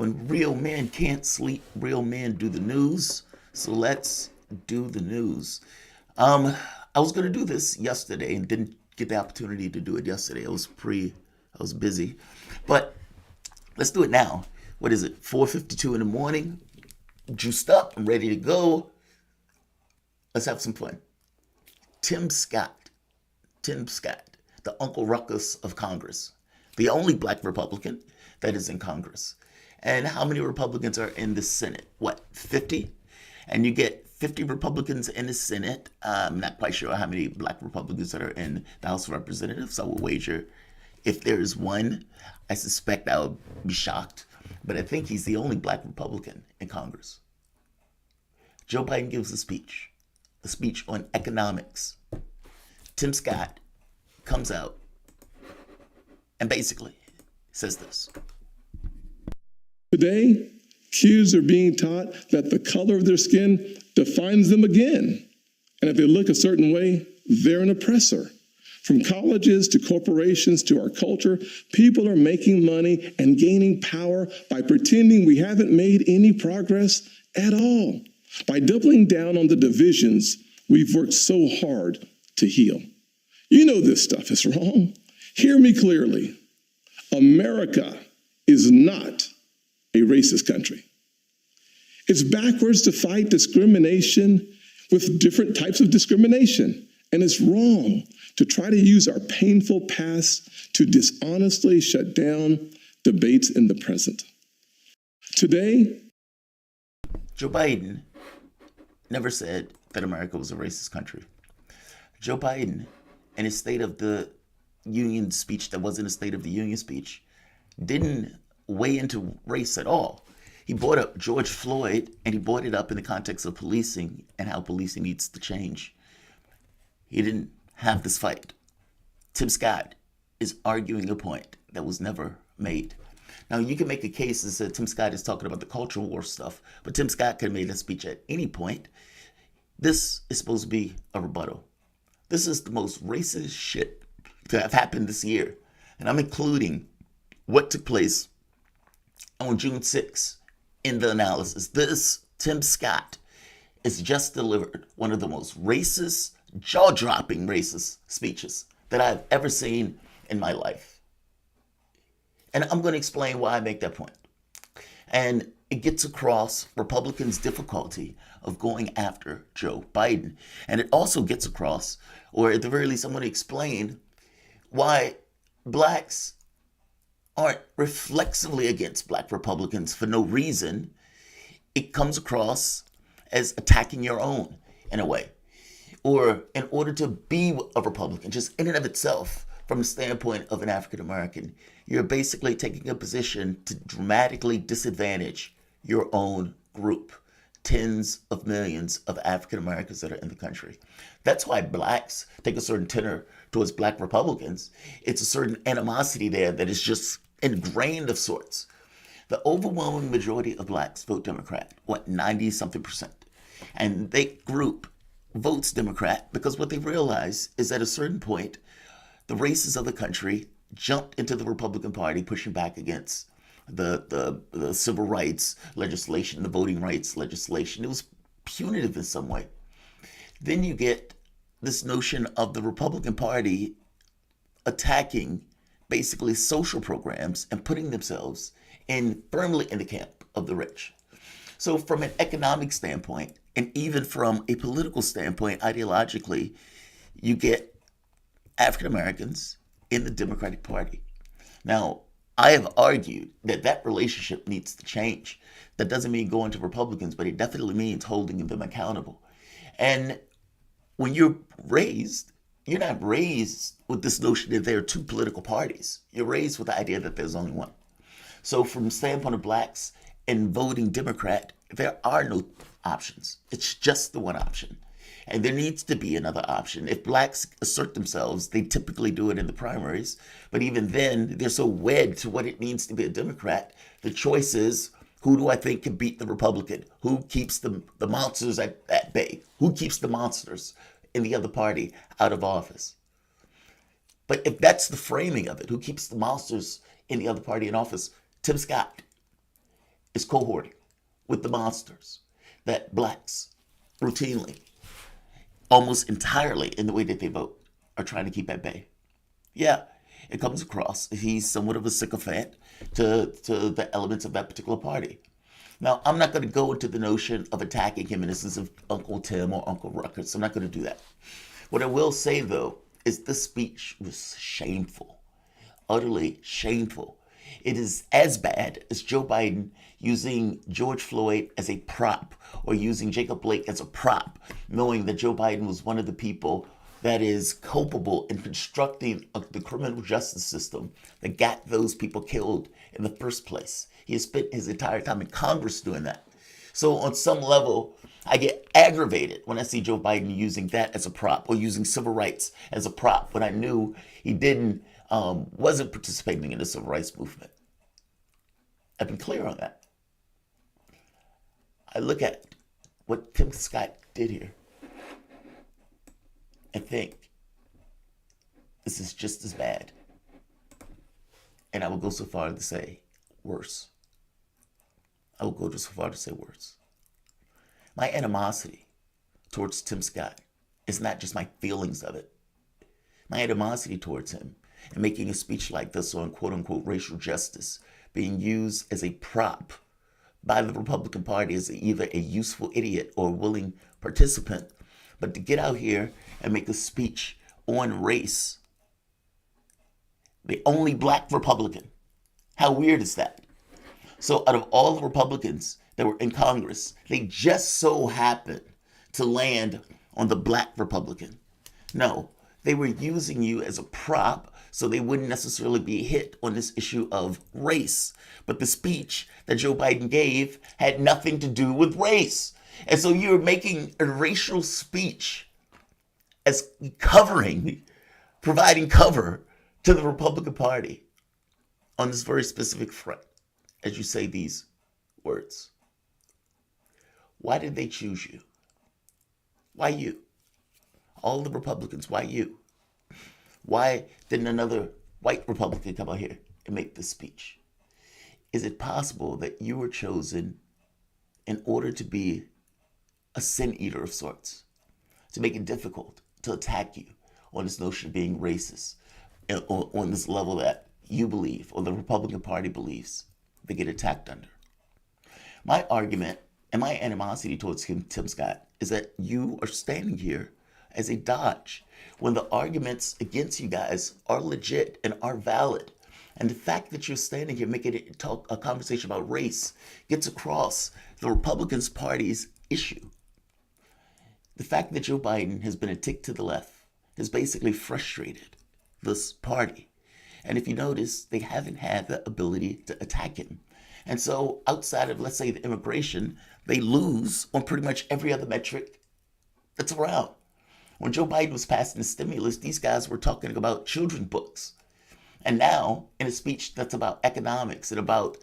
When real men can't sleep, real men do the news. So let's do the news. Um, I was gonna do this yesterday and didn't get the opportunity to do it yesterday. I was busy, but let's do it now. What is it? 4:52 in the morning. Juiced up. I'm ready to go. Let's have some fun. Tim Scott. Tim Scott, the Uncle Ruckus of Congress, the only black Republican that is in Congress. And how many Republicans are in the Senate? What, 50? And you get 50 Republicans in the Senate. I'm not quite sure how many black Republicans that are in the House of Representatives. I will wager if there's one, I suspect I would be shocked. But I think he's the only black Republican in Congress. Joe Biden gives a speech on economics. Tim Scott comes out and basically says this. Today, kids are being taught that the color of their skin defines them again. And if they look a certain way, they're an oppressor. From colleges to corporations to our culture, people are making money and gaining power by pretending we haven't made any progress at all, by doubling down on the divisions we've worked so hard to heal. You know this stuff is wrong. Hear me clearly. America is not a racist country. It's backwards to fight discrimination with different types of discrimination. And it's wrong to try to use our painful past to dishonestly shut down debates in the present. Today, Joe Biden never said that America was a racist country. Joe Biden, in his State of the Union speech that wasn't a State of the Union speech, didn't weigh into race at all. He brought up George Floyd, and he brought it up in the context of policing and how policing needs to change. He didn't have this fight. Tim Scott is arguing a point that was never made. Now, you can make a case that Tim Scott is talking about the cultural war stuff, but Tim Scott could have made that speech at any point. This is supposed to be a rebuttal. This is the most racist shit to have happened this year. And I'm including what took place on June 6th in the analysis. This, Tim Scott, has just delivered one of the most racist, jaw-dropping racist speeches that I've ever seen in my life. And I'm going to explain why I make that point. And it gets across Republicans' difficulty of going after Joe Biden. And it also gets across, or at the very least, I'm going to explain why blacks aren't reflexively against black Republicans for no reason. It comes across as attacking your own in a way. Or in order to be a Republican, just in and of itself, from the standpoint of an African American, you're basically taking a position to dramatically disadvantage your own group. Tens of millions of African Americans that are in the country. That's why blacks take a certain tenor towards black Republicans. It's a certain animosity there that is just ingrained of sorts. The overwhelming majority of blacks vote Democrat, 90 something percent. And they group votes Democrat because what they realize is at a certain point, the races of the country jumped into the Republican Party, pushing back against the civil rights legislation, the voting rights legislation. It was punitive in some way. Then you get this notion of the Republican Party attacking basically social programs and putting themselves firmly in the camp of the rich. So from an economic standpoint, and even from a political standpoint, ideologically, you get African Americans in the Democratic Party. Now, I have argued that that relationship needs to change. That doesn't mean going to Republicans, but it definitely means holding them accountable. And when you're not raised with this notion that there are two political parties. You're raised with the idea that there's only one. So from the standpoint of blacks and voting Democrat, there are no options. It's just the one option. And there needs to be another option. If blacks assert themselves, they typically do it in the primaries. But even then, they're so wed to what it means to be a Democrat. The choice is, who do I think can beat the Republican? Who keeps the monsters at bay? Who keeps the monsters in the other party out of office? But if that's the framing of it, who keeps the monsters in the other party in office? Tim Scott is cohorting with the monsters that blacks routinely, almost entirely in the way that they vote, are trying to keep at bay. Yeah, it comes across he's somewhat of a sycophant to the elements of that particular party. Now, I'm not going to go into the notion of attacking him in the sense of Uncle Tim or Uncle Ruckus. I'm not going to do that. What I will say, though, is this speech was shameful, utterly shameful. It is as bad as Joe Biden using George Floyd as a prop or using Jacob Blake as a prop, knowing that Joe Biden was one of the people that is culpable in constructing the criminal justice system that got those people killed in the first place. He has spent his entire time in Congress doing that. So on some level, I get aggravated when I see Joe Biden using that as a prop or using civil rights as a prop when I knew he wasn't participating in the civil rights movement. I've been clear on that. I look at what Tim Scott did here and think this is just as bad. And I will go so far to say worse. I will go so far to say worse. My animosity towards Tim Scott is not just my feelings of it. My animosity towards him and making a speech like this on quote unquote racial justice being used as a prop by the Republican Party as either a useful idiot or a willing participant. But to get out here and make a speech on race, the only black Republican, how weird is that? So out of all the Republicans that were in Congress, they just so happened to land on the black Republican. No, they were using you as a prop so they wouldn't necessarily be hit on this issue of race. But the speech that Joe Biden gave had nothing to do with race. And so you're making a racial speech as providing cover to the Republican Party on this very specific front as you say these words. Why did they choose you? Why you? All the Republicans, why you? Why didn't another white Republican come out here and make this speech? Is it possible that you were chosen in order to be a sin eater of sorts, to make it difficult to attack you on this notion of being racist, on this level that you believe or the Republican Party believes they get attacked under? My argument and my animosity towards Tim Scott is that you are standing here as a dodge when the arguments against you guys are legit and are valid. And the fact that you're standing here making a conversation about race gets across the Republican Party's issue. The fact that Joe Biden has been a tick to the left has basically frustrated this party. And if you notice, they haven't had the ability to attack him. And so outside of, let's say, the immigration, they lose on pretty much every other metric that's around. When Joe Biden was passing the stimulus, these guys were talking about children's books. And now, in a speech that's about economics and about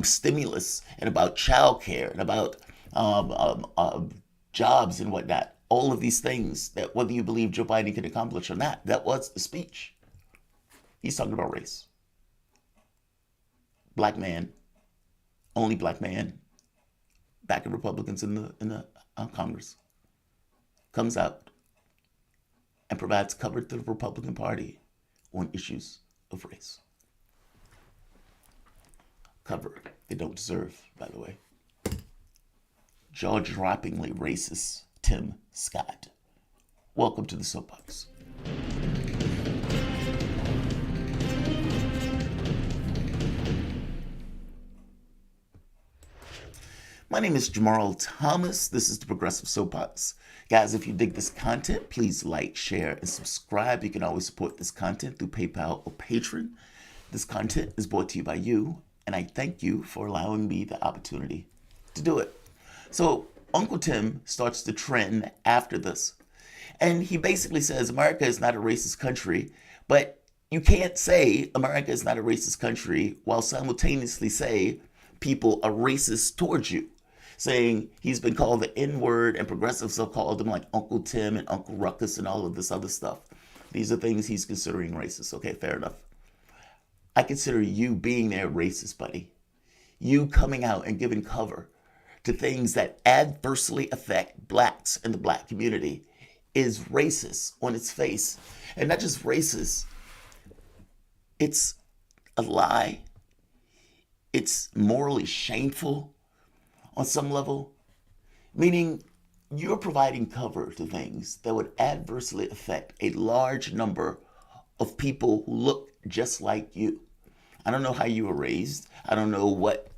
stimulus and about childcare and about jobs and whatnot, all of these things that whether you believe Joe Biden can accomplish or not, that was the speech. He's talking about race. Black man, only black man, backing Republicans in the Congress, comes out and provides cover to the Republican Party on issues of race. Cover they don't deserve, by the way. Jaw-droppingly racist Tim Scott. Welcome to the Soapbox. My name is Jamarl Thomas. This is the Progressive Soapbox. Guys, if you dig this content, please like, share, and subscribe. You can always support this content through PayPal or Patreon. This content is brought to you by you, and I thank you for allowing me the opportunity to do it. So Uncle Tim starts the trend after this, and he basically says America is not a racist country, but you can't say America is not a racist country while simultaneously say people are racist towards you. Saying he's been called the N-word and progressives have called him like Uncle Tim and Uncle Ruckus and all of this other stuff. These are things he's considering racist. Okay, fair enough. I consider you being there racist, buddy. you coming out and giving cover to things that adversely affect blacks and the black community is racist on its face. And not just racist, it's a lie. It's morally shameful on some level, meaning you're providing cover to things that would adversely affect a large number of people who look just like you. I don't know how you were raised. I don't know what,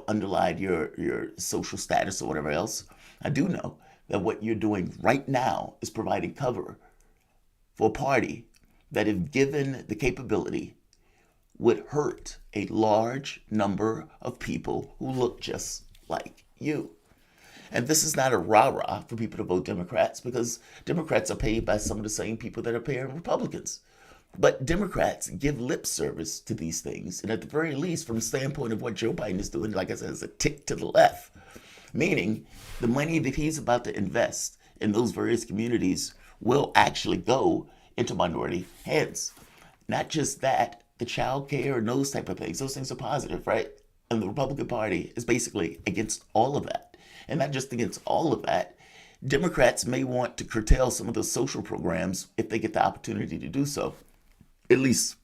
underlied your social status or whatever else. I do know that what you're doing right now is providing cover for a party that, if given the capability, would hurt a large number of people who look just like you. And this is not a rah-rah for people to vote Democrats, because Democrats are paid by some of the same people that are paying Republicans. But Democrats give lip service to these things. And at the very least, from the standpoint of what Joe Biden is doing, like I said, is a tick to the left. Meaning the money that he's about to invest in those various communities will actually go into minority hands. Not just that, the child care and those type of things. Those things are positive, right? And the Republican Party is basically against all of that. And not just against all of that, Democrats may want to curtail some of those social programs if they get the opportunity to do so. At least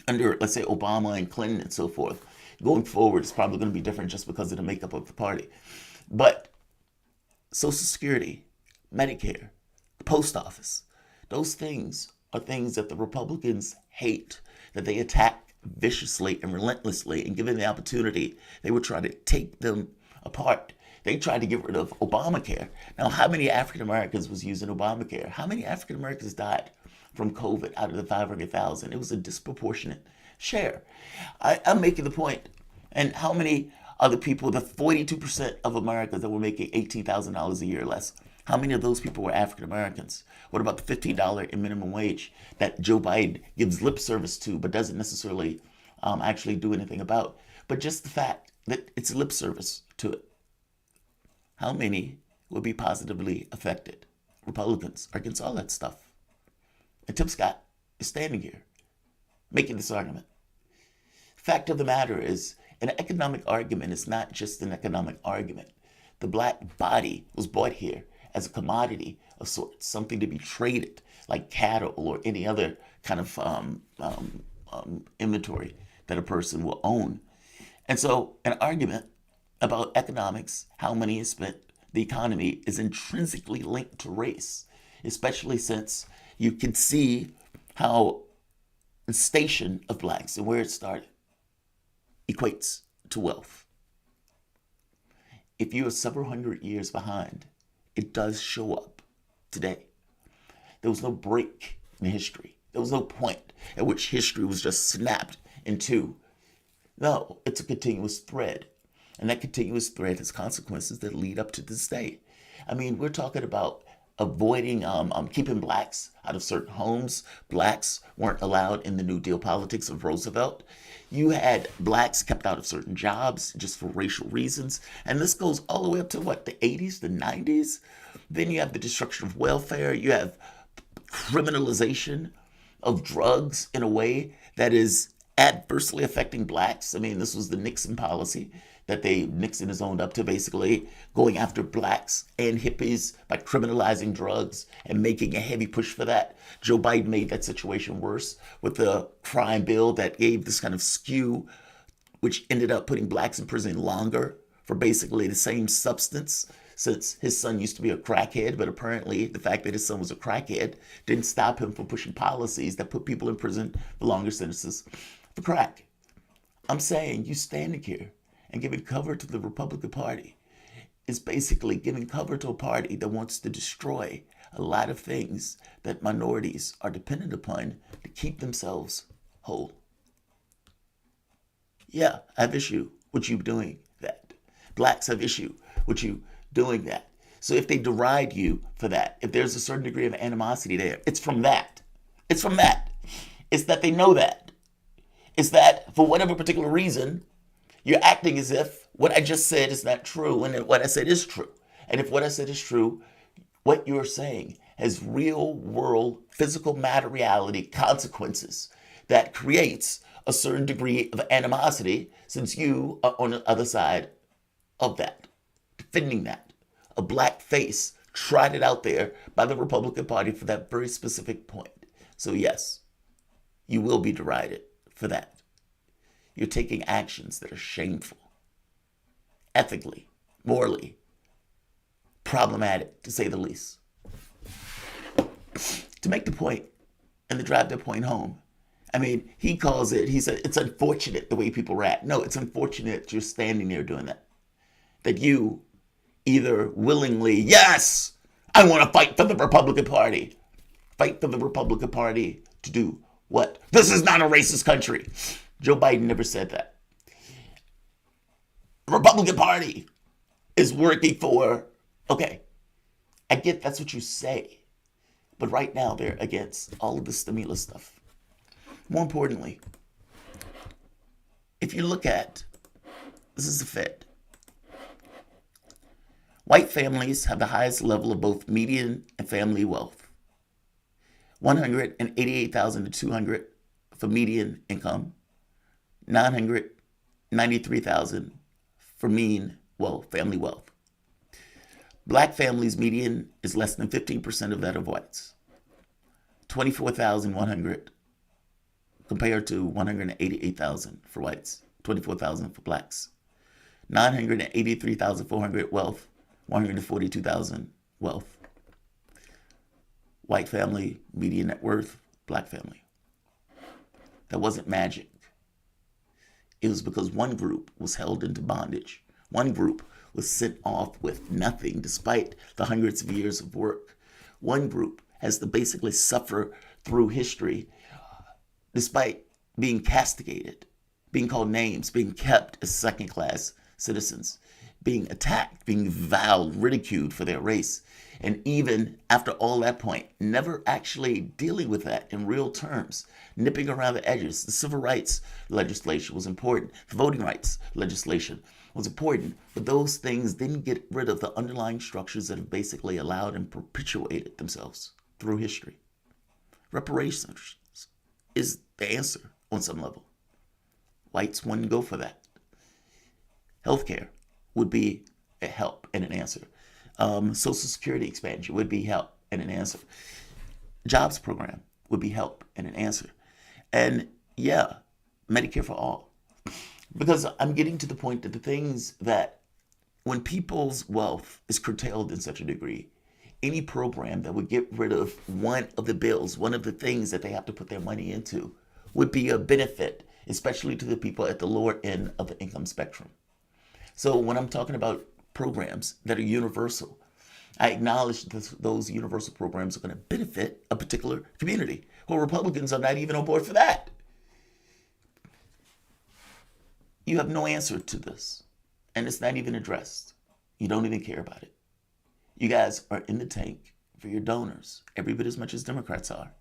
under, let's say, Obama and Clinton and so forth. Going forward, it's probably going to be different just because of the makeup of the party. But Social Security, Medicare, the post office, those things are things that the Republicans hate, that they attack viciously and relentlessly, and given the opportunity, they would try to take them apart. They tried to get rid of Obamacare. Now, how many African Americans was using Obamacare? How many African Americans died from COVID out of the 500,000? It was a disproportionate share. I'm making the point. And how many other people, the 42% of Americans that were making $18,000 a year or less, how many of those people were African Americans? What about the $15 in minimum wage that Joe Biden gives lip service to but doesn't necessarily actually do anything about? But just the fact that it's lip service to it. How many will be positively affected? Republicans are against all that stuff. And Tim Scott is standing here making this argument. Fact of the matter is, an economic argument is not just an economic argument. The black body was bought here as a commodity of sorts, something to be traded like cattle or any other kind of inventory that a person will own. And so an argument about economics, how money is spent, the economy, is intrinsically linked to race, especially since you can see how the station of blacks and where it started equates to wealth. If you are several hundred years behind, it does show up today. There was no break in history. There was no point at which history was just snapped in two. No, it's a continuous thread. And that continuous thread has consequences that lead up to this day. I mean, we're talking about avoiding, keeping blacks out of certain homes. Blacks weren't allowed in the New Deal politics of Roosevelt. You had blacks kept out of certain jobs just for racial reasons. And this goes all the way up to what, the 80s, the 90s? Then you have the destruction of welfare. You have criminalization of drugs in a way that is adversely affecting blacks. I mean, this was the Nixon policy that Nixon has owned up to, basically going after blacks and hippies by criminalizing drugs and making a heavy push for that. Joe Biden made that situation worse with the crime bill that gave this kind of skew, which ended up putting blacks in prison longer for basically the same substance, since his son used to be a crackhead, but apparently the fact that his son was a crackhead didn't stop him from pushing policies that put people in prison for longer sentences for crack. I'm saying you standing here and giving cover to the Republican Party is basically giving cover to a party that wants to destroy a lot of things that minorities are dependent upon to keep themselves whole. Yeah, I have issue with you doing that. Blacks have issue with you doing that. So if they deride you for that, if there's a certain degree of animosity there, it's from that. It's from that. It's that they know that. It's that for whatever particular reason, you're acting as if what I just said is not true and what I said is true. And if what I said is true, what you're saying has real world physical matter reality consequences that creates a certain degree of animosity since you are on the other side of that, defending that. A black face trotted out there by the Republican Party for that very specific point. So yes, you will be derided for that. You're taking actions that are shameful, ethically, morally, problematic, to say the least. To make the point and to drive the point home, I mean, he calls it, he said, it's unfortunate the way people react. No, it's unfortunate you're standing there doing that. That you either willingly, yes, I want to fight for the Republican Party. Fight for the Republican Party to do what? This is not a racist country. Joe Biden never said that. The Republican Party is working for, okay, I get that's what you say. But right now they're against all of the stimulus stuff. More importantly, if you look at, this is the Fed. White families have the highest level of both median and family wealth. 188,000 to 200 for median income, 993,000 for mean family wealth. Black families' median is less than 15% of that of whites. 24,100 compared to 188,000 for whites, 24,000 for blacks. 983,400 wealth, 142,000 wealth. White family, median net worth, black family. That wasn't magic. It was because one group was held into bondage. One group was sent off with nothing despite the hundreds of years of work. One group has to basically suffer through history despite being castigated, being called names, being kept as second-class citizens, being attacked, being reviled, ridiculed for their race. And even after all that point, never actually dealing with that in real terms, nipping around the edges. The civil rights legislation was important. The voting rights legislation was important. But those things didn't get rid of the underlying structures that have basically allowed and perpetuated themselves through history. Reparations is the answer on some level. Whites wouldn't go for that. Healthcare would be a help and an answer. Social Security expansion would be help and an answer. Jobs program would be help and an answer. And yeah, Medicare for all. Because I'm getting to the point that the things that when people's wealth is curtailed in such a degree, any program that would get rid of one of the bills, one of the things that they have to put their money into, would be a benefit, especially to the people at the lower end of the income spectrum. So when I'm talking about programs that are universal, I acknowledge that those universal programs are going to benefit a particular community. Well, Republicans are not even on board for that. You have no answer to this, and it's not even addressed. You don't even care about it. You guys are in the tank for your donors every bit as much as Democrats are,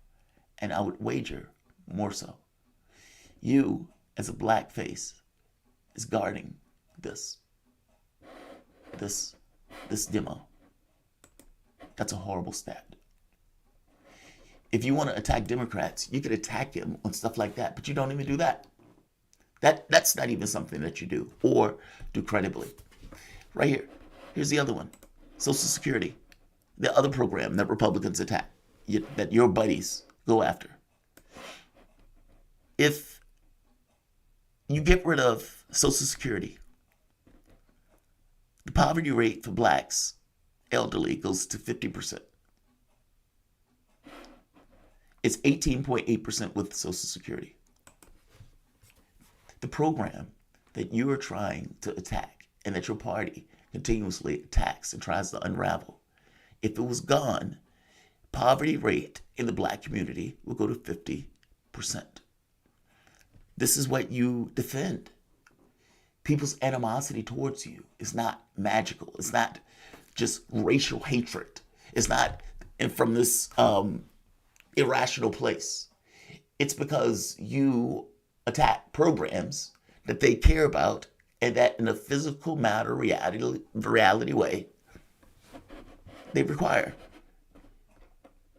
and I would wager more so. You, as a black face, is guarding this demo. That's a horrible stat. If you want to attack Democrats, you could attack them on stuff like that, but you don't even do that. That's not even something that you do or do credibly. Right here. Here's the other one. Social Security. The other program that Republicans attack, that your buddies go after. If you get rid of Social Security, the poverty rate for blacks, elderly, goes to 50%. It's 18.8% with Social Security. The program that you are trying to attack and that your party continuously attacks and tries to unravel, if it was gone, poverty rate in the black community will go to 50%. This is what you defend. People's animosity towards you is not magical. It's not just racial hatred. It's not from this irrational place. It's because you attack programs that they care about and that in a physical matter, reality way, they require.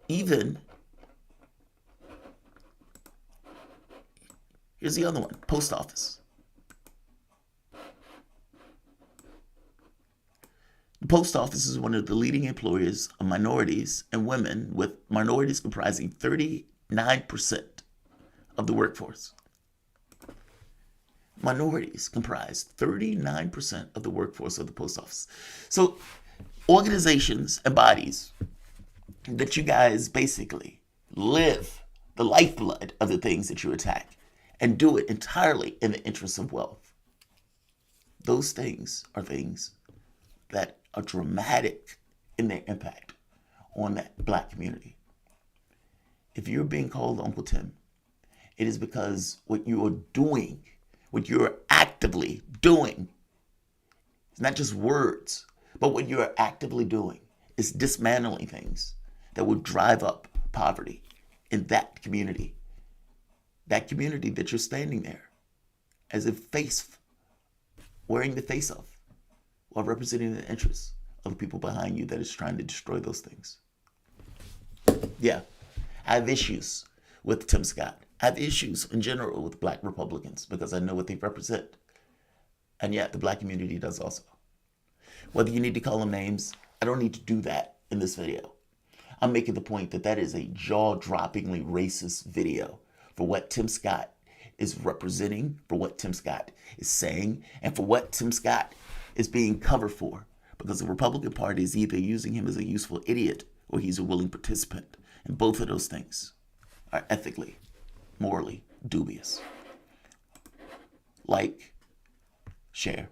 Even Here's the other one, post office. The post office is one of the leading employers of minorities and women, with minorities comprising 39% of the workforce. Minorities comprise 39% of the workforce of the post office. So organizations and bodies that you guys basically live the lifeblood of the things that you attack and do it entirely in the interest of wealth. Those things are things that are dramatic in their impact on that black community. If you're being called Uncle Tim, it is because what you are doing, what you're actively doing, it's not just words, but what you're actively doing is dismantling things that will drive up poverty in that community that you're standing there as a face, wearing the face of, while representing the interests of the people behind you that is trying to destroy those things. Yeah, I have issues with Tim Scott. I have issues in general with black Republicans because I know what they represent. And yet the black community does also. Whether you need to call them names, I don't need to do that in this video. I'm making the point that that is a jaw-droppingly racist video for what Tim Scott is representing, for what Tim Scott is saying, and for what Tim Scott is being covered for. Because the Republican Party is either using him as a useful idiot or he's a willing participant. And both of those things are ethically, morally dubious. Like, share.